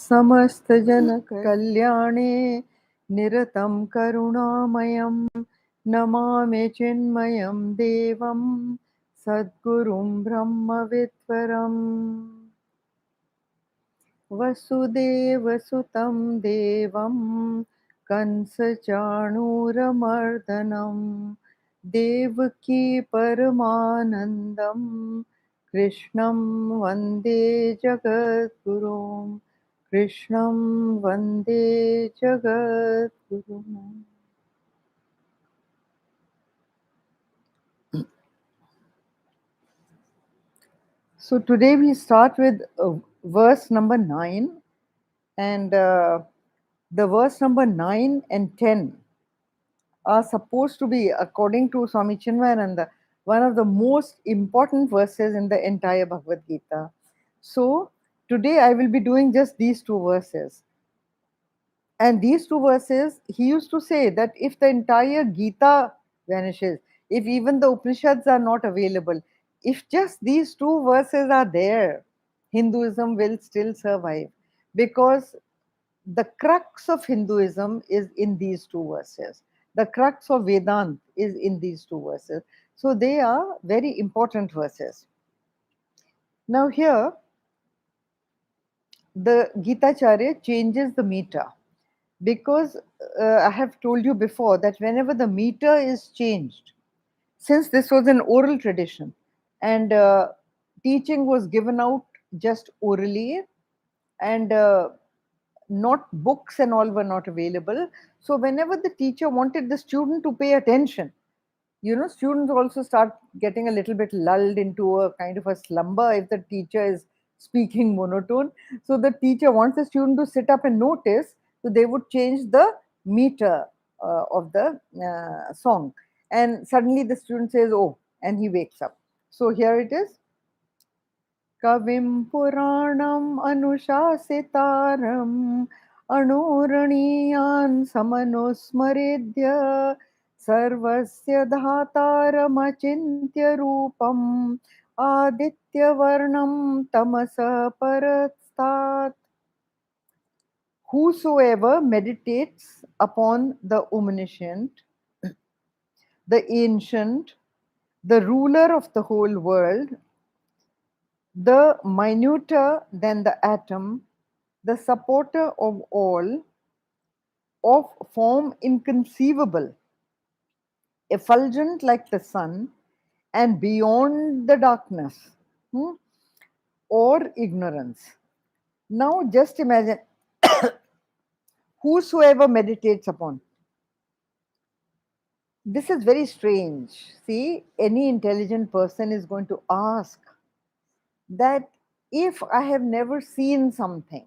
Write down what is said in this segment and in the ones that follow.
समस्तजनकल्याणे निरतं करुणामयं नमामि चिन्मयं देवं सद्गुरुं ब्रह्मविद्वरम् वसुदेवसुतं देवं कंसचाणूरमर्दनं देवकी परमानन्दं कृष्णं वन्दे जगद्गुरुं कृष्णं वन्दे जगद्गुरुम्. So today we start with verse number 9, and the verse number 9 and 10 are supposed to be, according to Swami Chinmayananda, one of the most important verses in the entire Bhagavad Gita. So today I will be doing just these two verses. And these two verses, he used to say that if the entire Gita vanishes, if even the Upanishads are not available, if just these two verses are there, Hinduism will still survive, because the crux of Hinduism is in these two verses. The crux of Vedanta is in these two verses. So they are very important verses. Now here, the Gitacharya changes the meter, because I have told you before that whenever the meter is changed, since this was an oral tradition and teaching was given out just orally, and not books and all were not available. So whenever the teacher wanted the student to pay attention, students also start getting a little bit lulled into a kind of a slumber if the teacher is speaking monotone. So the teacher wants the student to sit up and notice, so they would change the meter of the song, and suddenly the student says, oh, and he wakes up. So here it is. Kavim Puranam Anushasitaram Anuraniyan Samanusmaridya Sarvasya Dhataram Achintya Rupam Aditya Varnam Tamasa Paratstat. Whosoever meditates upon the omniscient, the ancient, the ruler of the whole world, the minuter than the atom, the supporter of all, of form inconceivable, effulgent like the sun, and beyond the darkness or ignorance. Now just imagine, whosoever meditates upon. This is very strange. See, any intelligent person is going to ask that if I have never seen something,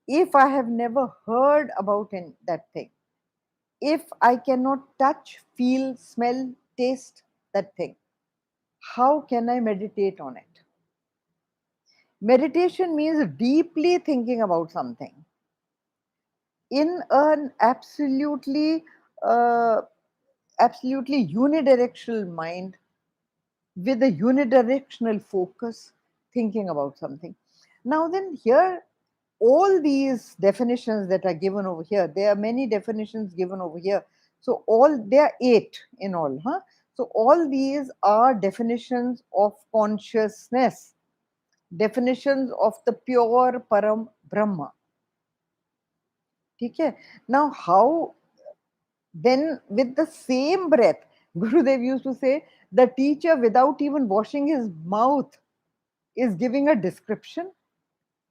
if I have never heard about that thing, if I cannot touch, feel, smell, taste that thing, how can I meditate on it? Meditation means deeply thinking about something in an uh, absolutely unidirectional mind, with a unidirectional focus, thinking about something. Now then, here, all these definitions that are given over here, there are many definitions given over here. So there are 8 in all. So all these are definitions of consciousness, definitions of the pure Param Brahma. Okay? Now, how then, with the same breath, Gurudev used to say, the teacher, without even washing his mouth, is giving a description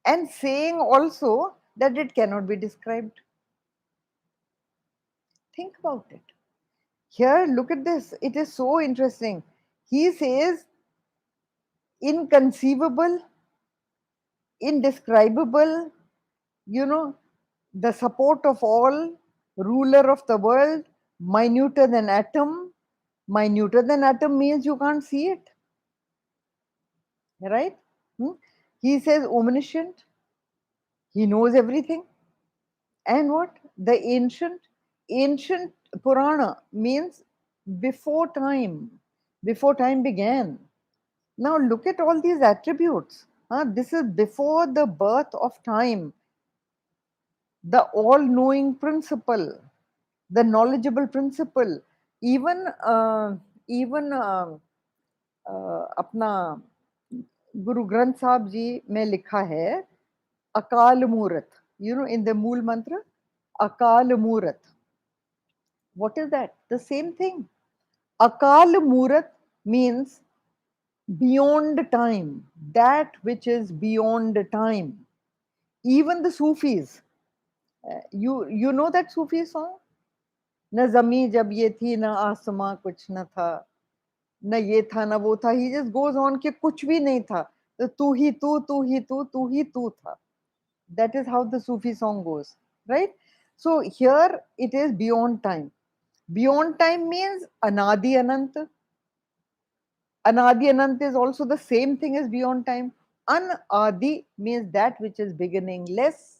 and saying also that it cannot be described. Think about it. Here, look at this. It is so interesting. He says inconceivable, indescribable, the support of all, ruler of the world, minuter than atom. Minuter than atom means you can't see it. Right? He says omniscient. He knows everything. And what? The ancient. Ancient Purana means before time began. Now look at all these attributes. This is before the birth of time. the all-knowing principle, the knowledgeable principle. Even even अपना गुरु ग्रंथ साहब जी में लिखा है अकाल मूरत, you know, in the मूल मंत्र, अकाल मूरत. What is that? The same thing. Akal Murat means beyond time, that which is beyond time. Even the Sufis, you know that Sufi song? न जमी जब ये थी न आसमां कुछ न था, न ये था न वो था. He just goes on कि कुछ भी नहीं था, तो तू ही तू, तू ही तू, तू ही तू था. That is how the Sufi song goes, right? So here it is beyond time. Beyond time means Anadi Anant. Anadi Anant is also the same thing as beyond time. Anadi means that which is beginningless.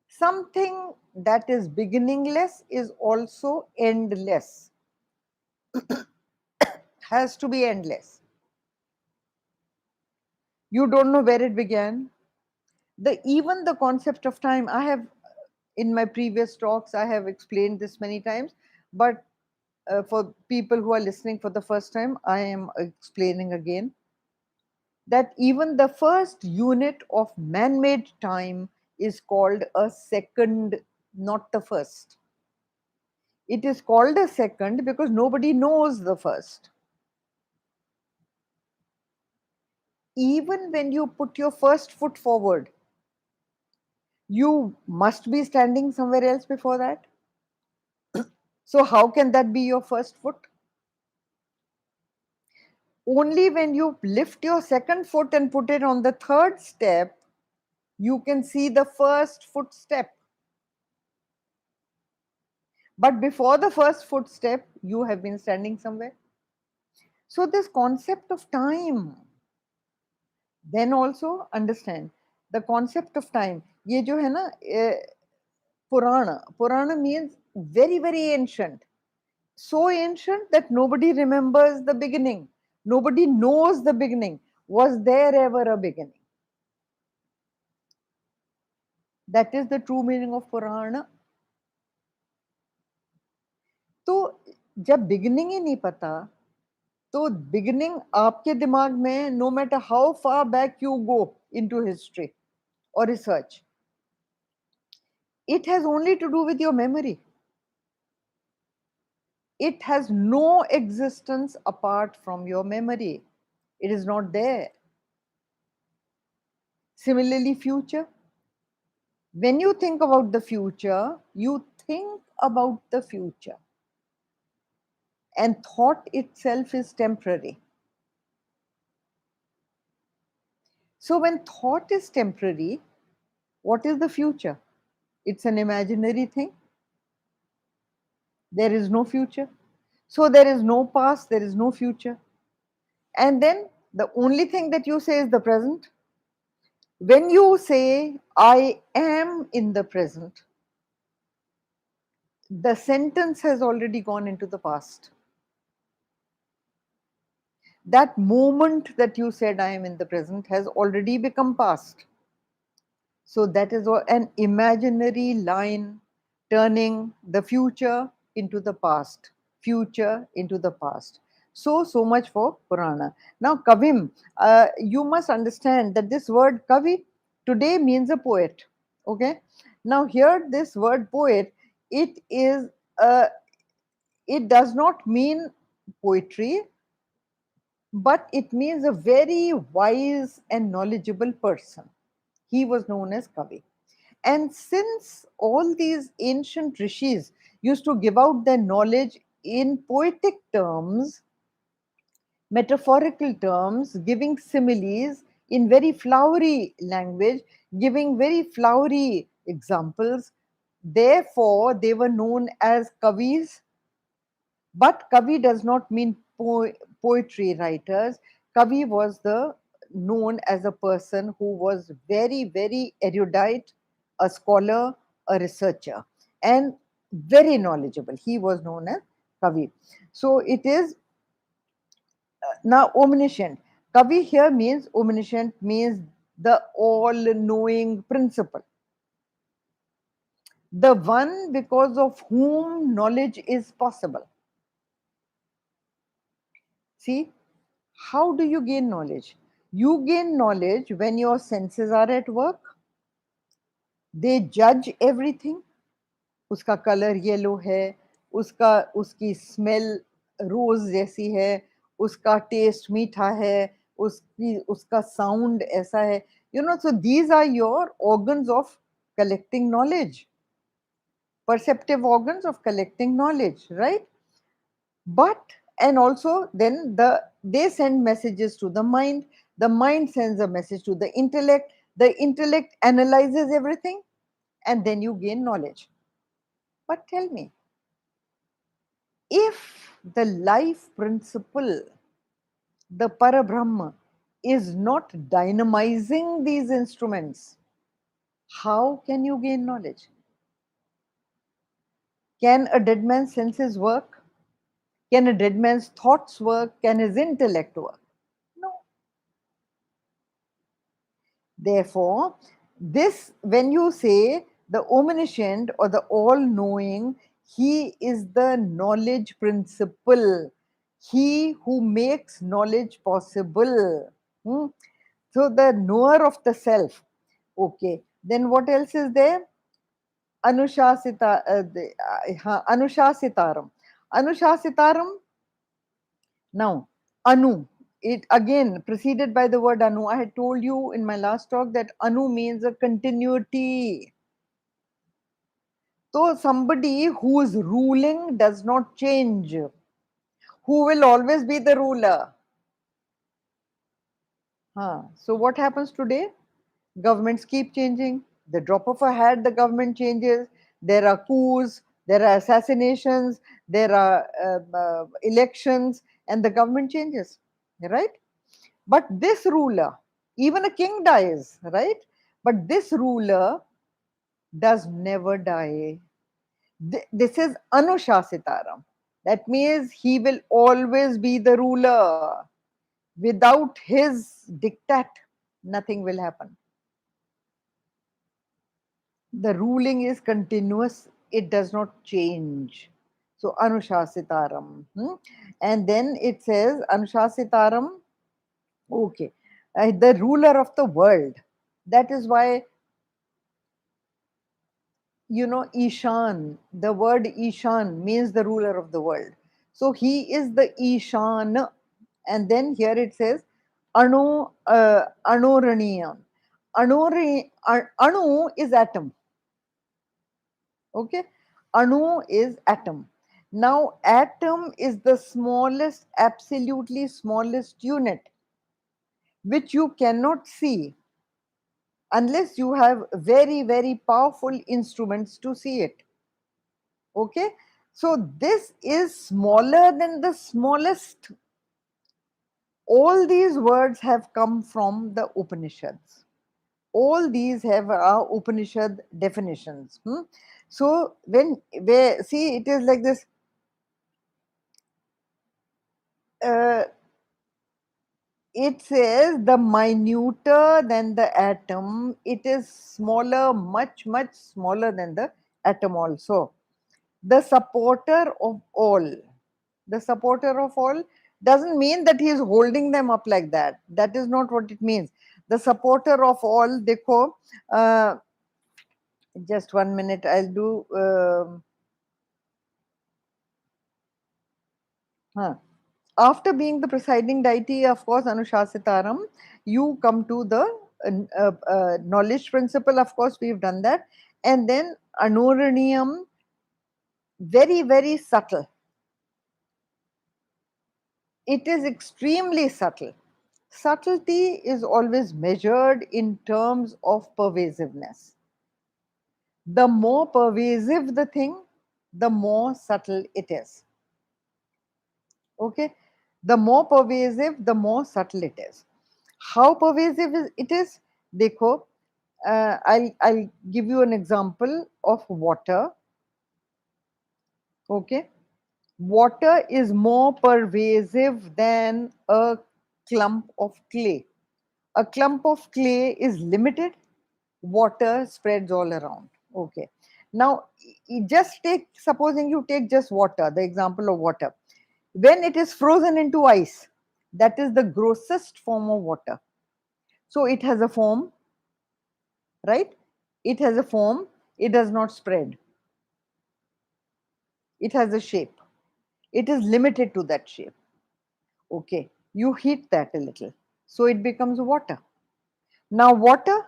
Something that is beginningless is also endless, has to be endless. You don't know where it began. Even the concept of time, I have, in my previous talks, I have explained this many times, but for people who are listening for the first time, I am explaining again that even the first unit of man-made time is called a second, not the first. It is called a second because nobody knows the first. Even when you put your first foot forward, you must be standing somewhere else before that. So how can that be your first foot? Only when you lift your second foot and put it on the third step, you can see the first footstep. But before the first footstep, you have been standing somewhere. So this concept of time, then also understand the concept of time. ये जो है ना Purana means very very ancient, so ancient that nobody remembers the beginning, nobody knows the beginning. Was there ever a beginning? That is the true meaning of Purana. तो जब beginning ही नहीं पता, तो beginning आपके दिमाग में, no matter how far back you go into history और research, it has only to do with your memory. It has no existence apart from your memory. It is not there. Similarly, future. When you think about the future, you think about the future. And thought itself is temporary. So when thought is temporary, what is the future? It's an imaginary thing. There is no future. So there is no past, there is no future. And then the only thing that you say is the present. When you say, I am in the present, the sentence has already gone into the past. That moment that you said, I am in the present, has already become past. So that is an imaginary line turning the future into the past, future into the past. So much for Purana. Now, Kavim, you must understand that this word Kavi today means a poet. Okay. Now, here, this word poet, it is, it does not mean poetry, but it means a very wise and knowledgeable person. He was known as Kavi. And since all these ancient rishis used to give out their knowledge in poetic terms, metaphorical terms, giving similes in very flowery language, giving very flowery examples, therefore they were known as kavis. But Kavi does not mean poetry writers. Kavi was the known as a person who was very, very erudite, a scholar, a researcher, and very knowledgeable. He was known as Kavi. So it is now omniscient. Kavi here means omniscient, means the all-knowing principle. the one because of whom knowledge is possible. See, how do you gain knowledge? You gain knowledge when your senses are at work. They judge everything. उसका colour yellow है, उसका उसकी smell रोज जैसी है, उसका test मीठा है, उसका साउंड ऐसा है. So these are your organs of collecting knowledge, perceptive organs of collecting knowledge, right? But and also then they send messages to the mind sends a message to the intellect analyzes everything, and then you gain knowledge. But tell me, if the life principle, the Parabrahma, is not dynamizing these instruments, how can you gain knowledge? Can a dead man's senses work? Can a dead man's thoughts work? Can his intellect work? No. Therefore, this, when you say the omniscient or the all knowing, he is the knowledge principle, he who makes knowledge possible. Hmm? So, the knower of the self. Okay, then what else is there? Anushasitaram. Anushasitaram. Now, Anu, it again preceded by the word Anu. I had told you in my last talk that Anu means a continuity. So, somebody who is ruling does not change. Who will always be the ruler? So, what happens today? Governments keep changing. The drop of a hat, the government changes. There are coups, there are assassinations, there are elections, and the government changes, right? But this ruler, even a king dies, right? But this ruler does never die. This is Anushasitaram. That means he will always be the ruler. Without his diktat, nothing will happen. The ruling is continuous, it does not change. So, Anushasitaram. And then it says, Anushasitaram, okay, the ruler of the world. That is why, Ishan, the word Ishan means the ruler of the world. So, he is the Ishan. And then here it says, Anuraniyam. Anu is atom. Okay, Anu is atom. Now, atom is the smallest, absolutely smallest unit which you cannot see unless you have very, very powerful instruments to see it. Okay, so this is smaller than the smallest. All these words have come from the Upanishads. All these have our Upanishad definitions. So when we see, it is like this. It says the minuter than the atom, it is smaller, much, much smaller than the atom also. The supporter of all. The supporter of all doesn't mean that he is holding them up like that. That is not what it means. The supporter of all, dekho, just 1 minute, I'll do. After being the presiding deity, of course, Anushasitaram, you come to the knowledge principle. Of course, we've done that. And then Anuraniyam, very, very subtle. It is extremely subtle. Subtlety is always measured in terms of pervasiveness. The more pervasive the thing, the more subtle it is. Okay, the more pervasive, the more subtle it is. How pervasive it is? Dekho, I'll give you an example of water. Okay, water is more pervasive than a clump of clay. A clump of clay is limited, water spreads all around. Okay, Now, just take, supposing you take just water, the example of water. When it is frozen into ice, that is the grossest form of water. So it has a form, right? It has a form, it does not spread. It has a shape. It is limited to that shape. Okay, you heat that a little, so it becomes water. Now, water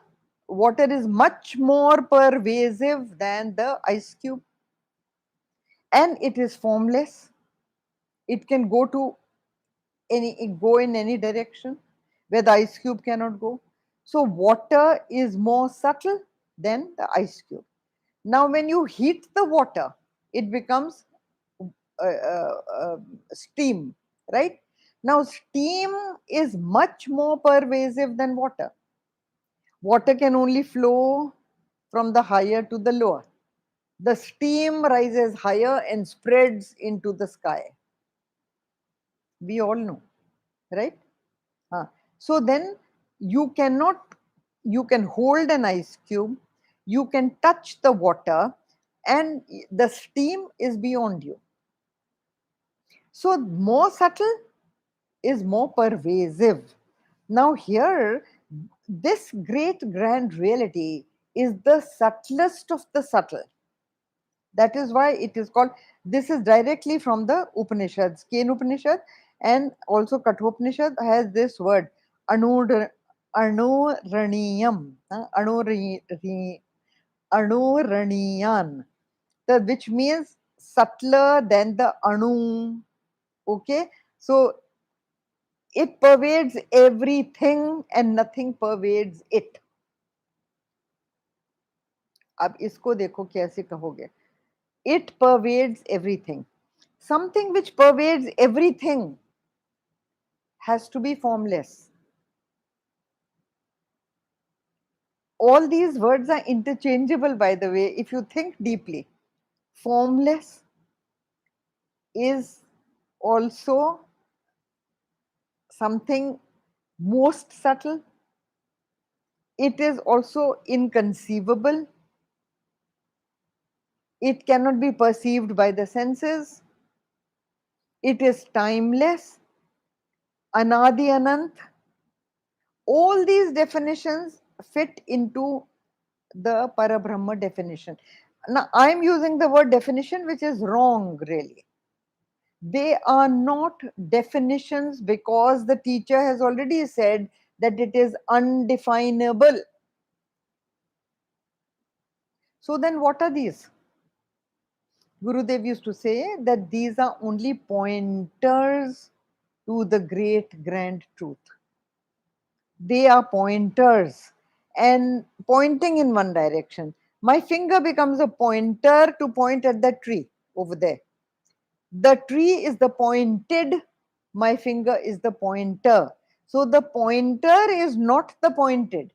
is much more pervasive than the ice cube, and it is formless. It can go in any direction where the ice cube cannot go. So water is more subtle than the ice cube. Now, when you heat the water, it becomes steam, right? Now, steam is much more pervasive than water. Water can only flow from the higher to the lower. The steam rises higher and spreads into the sky. We all know, right? So then you cannot, you can hold an ice cube, you can touch the water, and the steam is beyond you. So more subtle is more pervasive. Now, here, this great grand reality is the subtlest of the subtle. That is why it is called, this is directly from the Upanishads, Ken Upanishad, and also Kathopanishad has this word, Anur, Anuraniyam, Anuraniyan, which means subtler than the Anu. Okay, so it pervades everything and nothing pervades it. अब इसको देखो कैसे कहोगे. It pervades everything. Something which pervades everything has to be formless. All these words are interchangeable, by the way, if you think deeply. Formless is also something most subtle. It is also inconceivable. It cannot be perceived by the senses. It is timeless. Anadi Anant. All these definitions fit into the Parabrahma definition. Now, I'm using the word definition, which is wrong, really. They are not definitions because the teacher has already said that it is undefinable. So then what are these? Gurudev used to say that these are only pointers to the great grand truth. They are pointers and pointing in one direction. My finger becomes a pointer to point at the tree over there. The tree is the pointed, my finger is the pointer. So the pointer is not the pointed.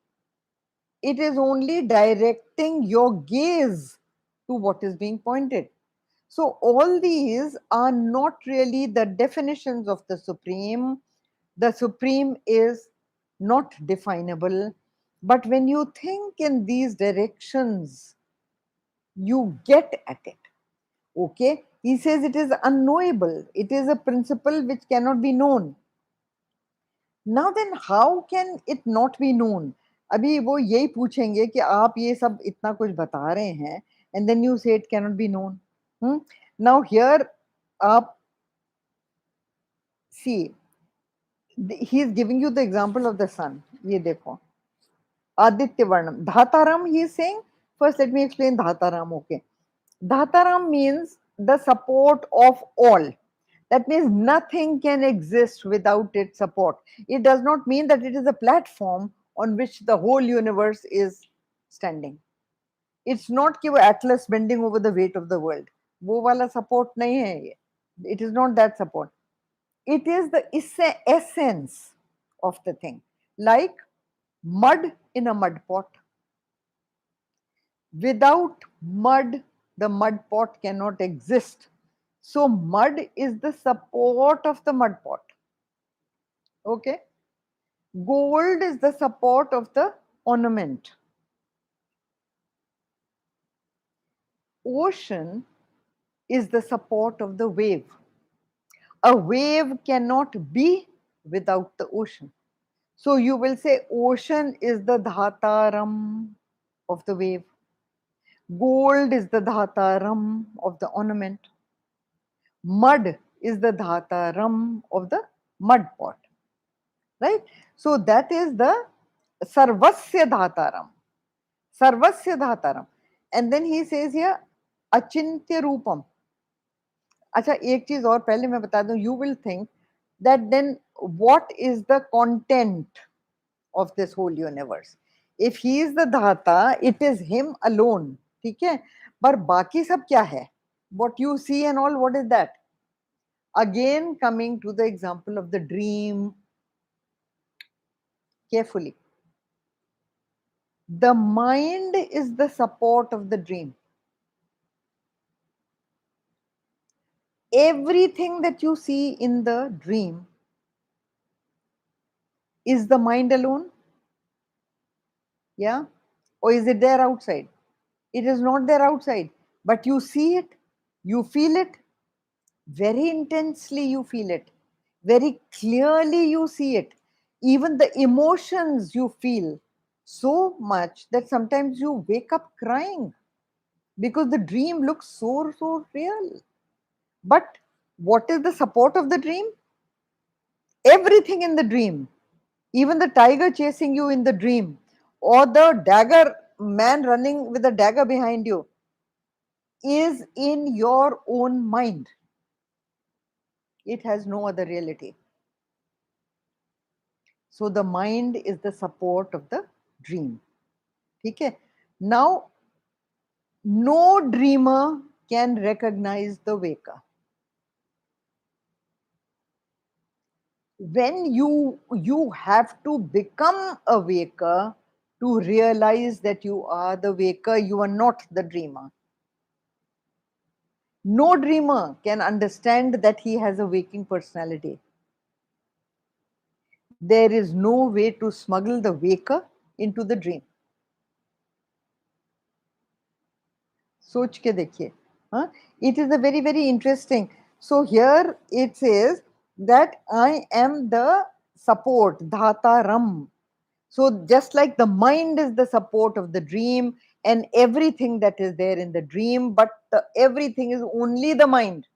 It is only directing your gaze to what is being pointed. So all these are not really the definitions of the Supreme. The Supreme is not definable. But when you think in these directions, you get at it. Okay? He says it is unknowable. It is a principle which cannot be known. Now then, how can it not be known? अभी वो यही पूछेंगे कि आप ये सब इतना कुछ बता रहे हैं and then you say it cannot be known. Now here, आप see, he is giving you the example of the sun. ये देखो, Aditya Varnam. Dhataram, he is saying. First, let me explain Dhataram. Okay. Dhataram means the support of all. That means nothing can exist without its support. It does not mean that it is a platform on which the whole universe is standing. It's not कि वो Atlas bending over the weight of the world. वो वाला support नहीं है ये. It is not that support. It is the essence of the thing. Like mud in a mud pot. Without mud, the mud pot cannot exist. So mud is the support of the mud pot. Okay. Gold is the support of the ornament. ocean is the support of the wave. A wave cannot be without the ocean. So you will say ocean is the dhataram of the wave. Gold is the dhataram of the ornament. Mud is the dhataram of the mud pot. Right? So that is the sarvasya dhataram. Sarvasya dhataram. And then he says here, achintya rupam. अच्छा एक चीज और पहले मैं बता दूं, you will think that then what is the content of this whole universe? If he is the dhata, it is him alone, ठीक है? पर बाकी सब क्या है? What you see and all, what is that? Again coming to the example of the dream, carefully. The mind is the support of the dream. Everything that you see in the dream is the mind alone? Yeah? Or is it there outside? It is not there outside, but you see it, you feel it, very intensely you feel it, very clearly you see it. Even the emotions you feel so much that sometimes you wake up crying because the dream looks so real. But what is the support of the dream? Everything in the dream, even the tiger chasing you in the dream, or the dagger man running with a dagger behind you, is in your own mind. It has no other reality. So the mind is the support of the dream. Okay? Now, no dreamer can recognize the waker. When you have to become a waker to realize that you are the waker, you are not the dreamer. No dreamer can understand that he has a waking personality. There is no way to smuggle the waker into the dream. सोच के देखिए. It is a very interesting. So here it says that I am the support, dhataram. So just like the mind is the support of the dream and everything that is there in the dream, but everything is only the mind.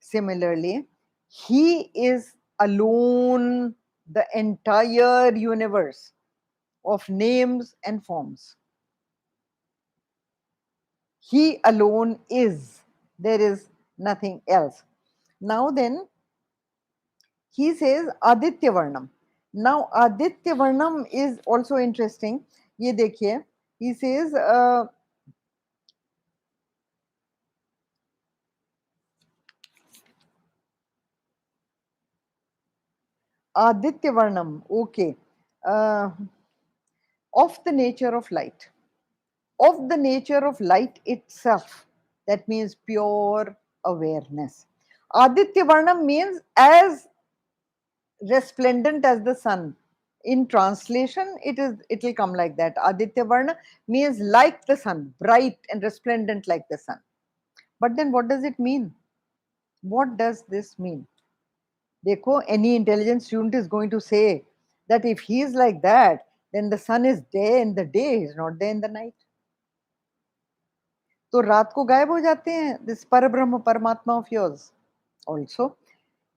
Similarly, he is alone the entire universe of names and forms. He alone is. There is nothing else. Now then, he says Aditya Varnam. Now Aditya Varnam is also interesting. ये देखिए, he says Aditya Varnam, okay, of the nature of light. Of the nature of light itself. That means pure awareness. Aditya Varnam means as resplendent as the sun. In translation, it will come like that. Aditya Varna means like the sun, bright and resplendent like the sun. But then what does it mean? What does this mean? Dekho, any intelligent student is going to say that if he is like that, then the sun is there in the day, he is not there in the night. तो रात को गायब हो जाते हैं, this Parabrahma Paramatma of yours. Also,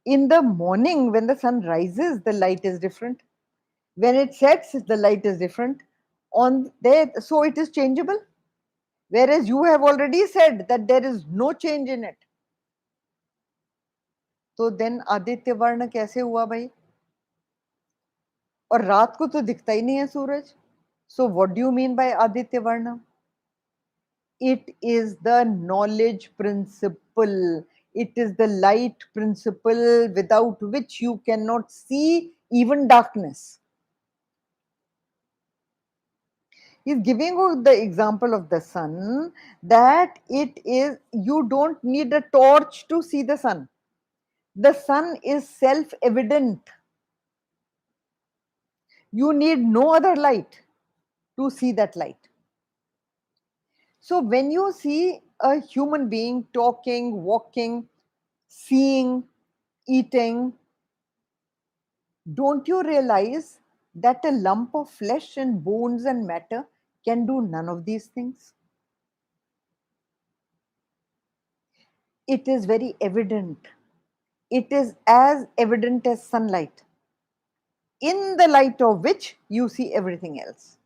in the morning when the sun rises, the light is different. When it sets, the light is different. On there, so it is changeable. Whereas you have already said that there is no change in it. तो then Aditya वर्ण कैसे हुआ भाई? और रात को तो दिखता ही नहीं है सूरज. So what do you mean by Aditya वर्ण? It is the knowledge principle. It is the light principle without which you cannot see even darkness. He's giving you the example of the sun, that it is, you don't need a torch to see the sun. The sun is self-evident. You need no other light to see that light. So when you see a human being talking, walking, seeing, eating, don't you realize that a lump of flesh and bones and matter can do none of these things? It is very evident. It is as evident as sunlight, in the light of which you see everything else.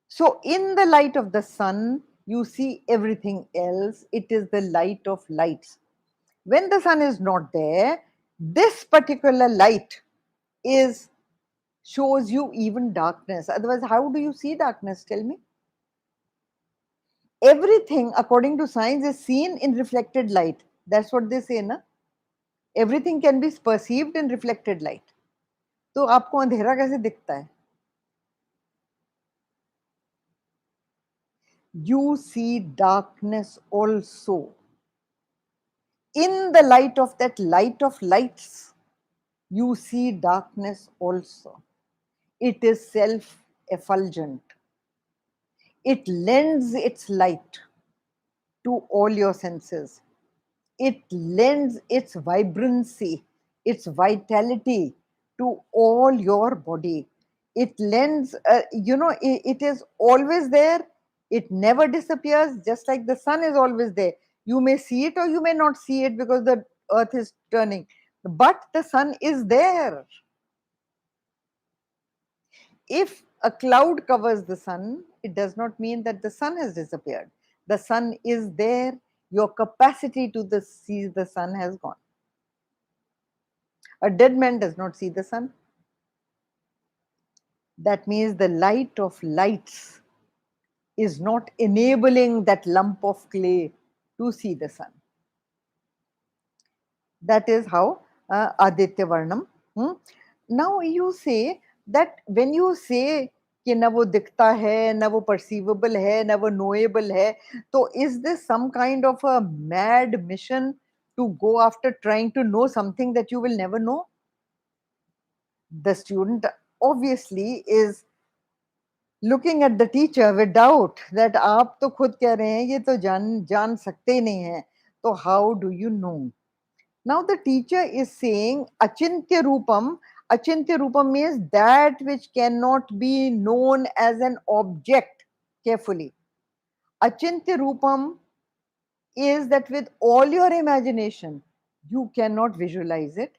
So, in the light of the sun, you see everything else. It is the light of lights. When the sun is not there, this particular light is shows you even darkness. Otherwise, how do you see darkness? Tell me. Everything, according to science, is seen in reflected light. That's what they say, na? Everything can be perceived in reflected light. तो आपको अंधेरा कैसे दिखता है? You see darkness also. In the light of that light of lights, you see darkness also. It is self-effulgent. It lends its light to all your senses. It lends its vibrancy, its vitality to all your body. It lends, it is always there. It never disappears, just like the sun is always there. You may see it or you may not see it because the earth is turning, but the sun is there. If a cloud covers the sun, it does not mean that the sun has disappeared. The sun is there. Your capacity to see the sun has gone. A dead man does not see the sun. That means the light of lights is not enabling that lump of clay to see the sun. That is how Aditya Varnam. Now you say that when you say कि ना वो दिखता है, ना वो perceivable है, ना वो knowable है, तो is this some kind of a mad mission to go after trying to know something that you will never know? The student obviously is looking at the teacher with doubt that आप तो खुद कह रहे हैं ये तो जान सकते ही नहीं है, तो how do you know? Now the teacher is saying achintya rupam. Achintya rupam means that which cannot be known as an object. Carefully, achintya rupam is that with all your imagination you cannot visualize it,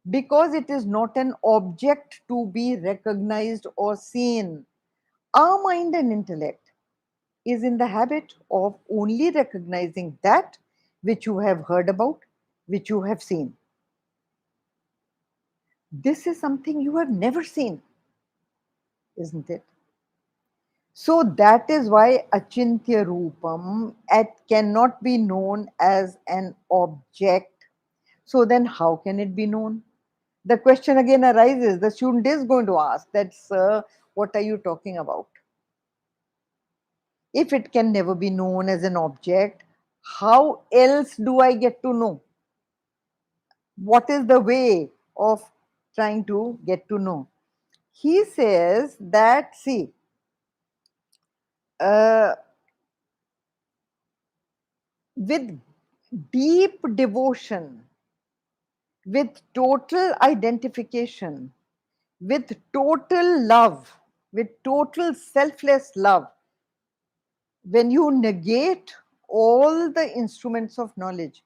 because it is not an object to be recognized or seen. Our mind and intellect is in the habit of only recognizing that which you have heard about, which you have seen. This is something you have never seen, isn't it? So that is why achintya rupam cannot be known as an object. So then how can it be known? The question again arises. The student is going to ask that, sir, what are you talking about? If it can never be known as an object, how else do I get to know? What is the way of trying to get to know? He says that, see, uh, with deep devotion, with total identification, with total love, with total selfless love, when you negate all the instruments of knowledge,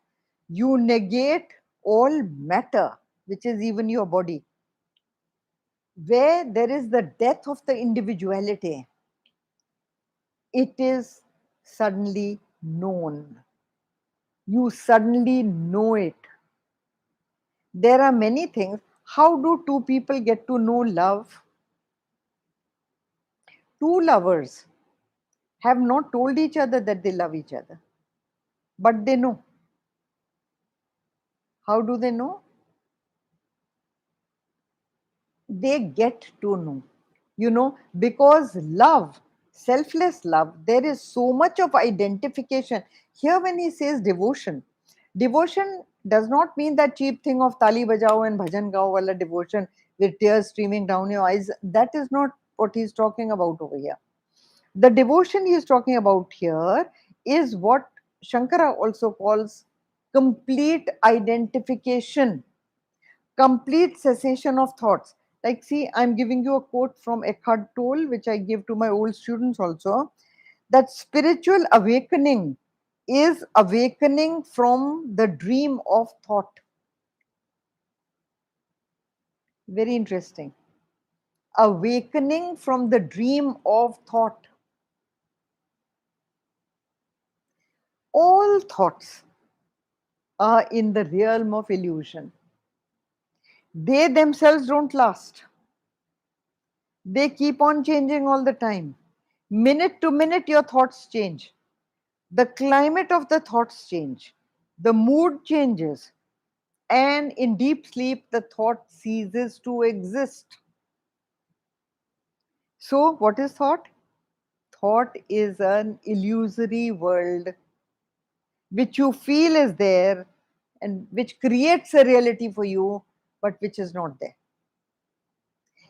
you negate all matter, which is even your body, where there is the death of the individuality, it is suddenly known. You suddenly know it. There are many things. How do two people get to know love? Two lovers have not told each other that they love each other, but they know. How do they know? They get to know, because love, selfless love, there is so much of identification. Here, when he says devotion, devotion does not mean that cheap thing of tali bajao and bhajan gao wala devotion with tears streaming down your eyes. That is not what he's talking about over here. The devotion he is talking about here is what Shankara also calls complete identification, complete cessation of thoughts. Like, see, I'm giving you a quote from Eckhart Tolle, which I give to my old students also, that spiritual awakening is awakening from the dream of thought. Very interesting. Awakening from the dream of thought. All thoughts are in the realm of illusion. They themselves don't last. They keep on changing all the time. Minute to minute, your thoughts change. The climate of the thoughts change. The mood changes. And in deep sleep, the thought ceases to exist. So, what is thought? Thought is an illusory world which you feel is there and which creates a reality for you, but which is not there.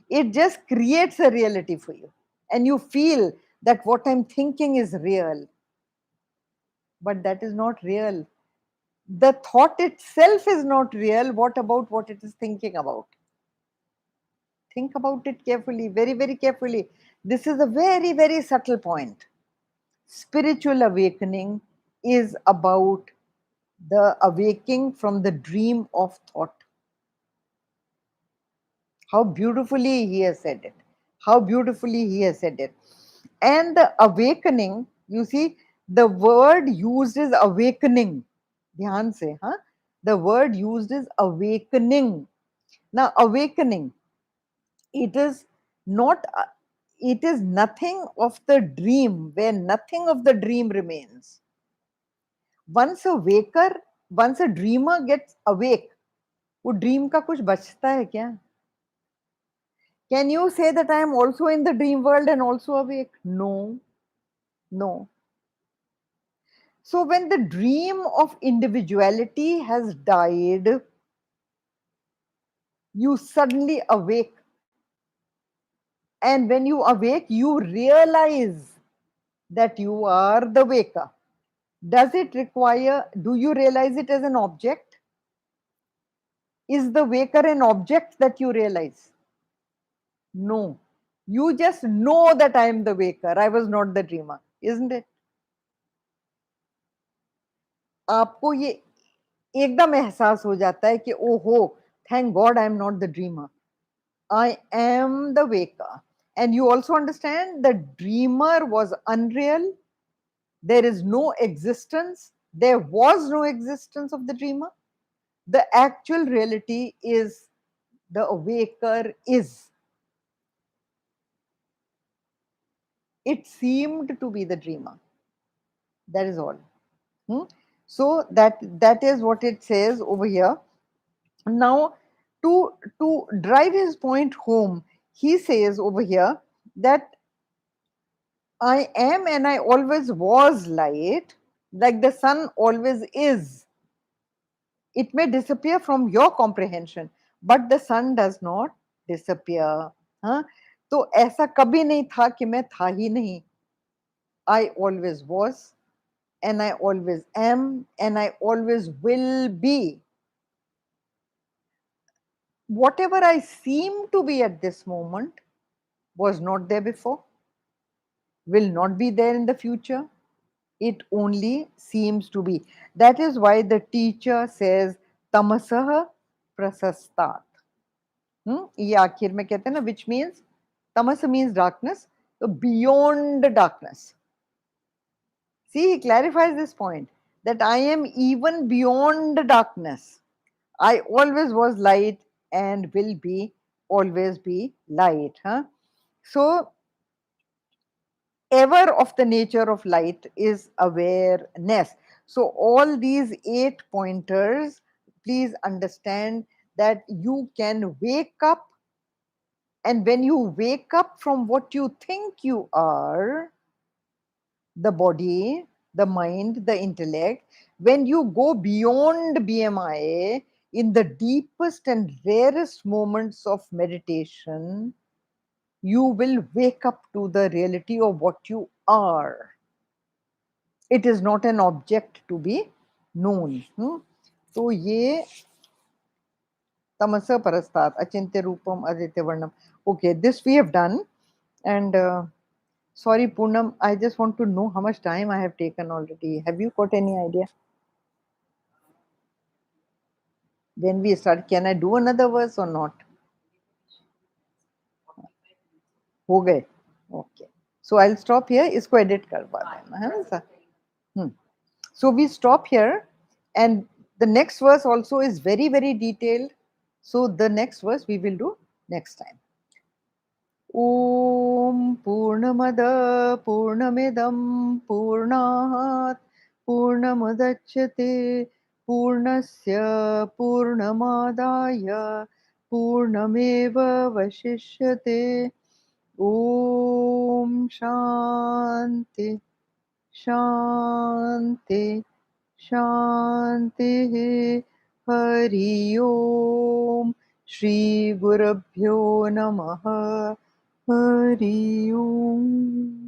It just creates a reality for you. And you feel that what I'm thinking is real, but that is not real. The thought itself is not real. What about what it is thinking about? Think about it carefully, very, very carefully. This is a very, very subtle point. Spiritual awakening is about the awaking from the dream of thought. How beautifully he has said it. How beautifully he has said it. And the awakening, you see, the word used is awakening. Dhyan se, huh? The word used is awakening. Now, awakening, it is not, it is nothing of the dream, where nothing of the dream remains. Once a waker, once a dreamer gets awake, वो dream का कुछ बचता है क्या? Can you say that I am also in the dream world and also awake? No, no. So when the dream of individuality has died, you suddenly awake. And when you awake, you realize that you are the waker. Does it require, do you realize it as an object? Is the waker an object that you realize? No. You just know that I am the waker. I was not the dreamer, isn't it? आपको ये एकदम एहसास हो जाता है कि ओहो, thank God I am not the dreamer. I am the waker. And you also understand the dreamer was unreal. There is no existence. There was no existence of the dreamer. The actual reality is the awaker is. It seemed to be the dreamer. That is all. Hmm? So that is what it says over here. Now, to drive his point home, he says over here that I am and I always was light, like the sun always is. It may disappear from your comprehension, but the sun does not disappear. हाँ? तो ऐसा कभी नहीं था कि मैं था ही नहीं. I always was, and I always am, and I always will be. Whatever I seem to be at this moment was not there before, will not be there in the future. It only seems to be. That is why the teacher says tamasah prasastat. ये आखिर में कहते हैं ना, which means tamas means darkness, so beyond darkness. See, he clarifies this point that I am even beyond darkness. I always was light and will be always be light. Huh? So ever of the nature of light is awareness. So all these 8 pointers, please understand that you can wake up, and when you wake up from what you think you are, the body, the mind, the intellect, when you go beyond BMI in the deepest and rarest moments of meditation, you will wake up to the reality of what you are. It is not an object to be known. तो ये tamasa parastat achintya rupam aditya varnam. Okay, this we have done. And sorry Poonam, I just want to know how much time I have taken already. Have you got any idea? When we start, can I do another verse or not? हो गए. Okay, so I'll stop here. इसको edit करवा देना है ना sir. So we stop here, and the next verse also is very, very detailed. So the next verse we will do next time. Om Purnamada Purnamidam Purnahat Purnamudachyate Purnasya Purnamadaya Purnameva Vashishyate. Om Shanti Shanti Shanti. Hari Om. Shri Gurabhyo Namaha. Hari Om.